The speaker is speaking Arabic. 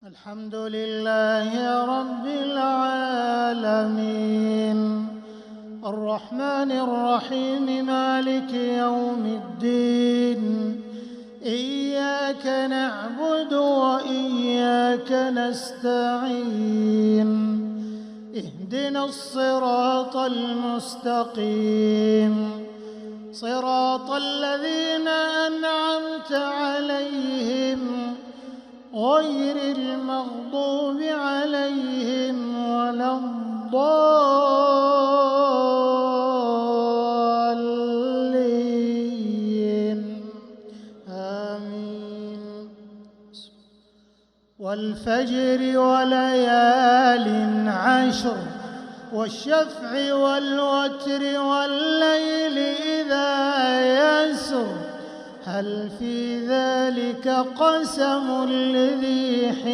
الحمد لله رب العالمين الرحمن الرحيم مالك يوم الدين إياك نعبد وإياك نستعين اهدنا الصراط المستقيم صراط الذين أنعمت عليهم غير المغضوب عليهم ولا الضالين آمين. والفجر وليال عشر والشفع والوتر والليل إذا يسر هل في ذلك قسم لذي حجر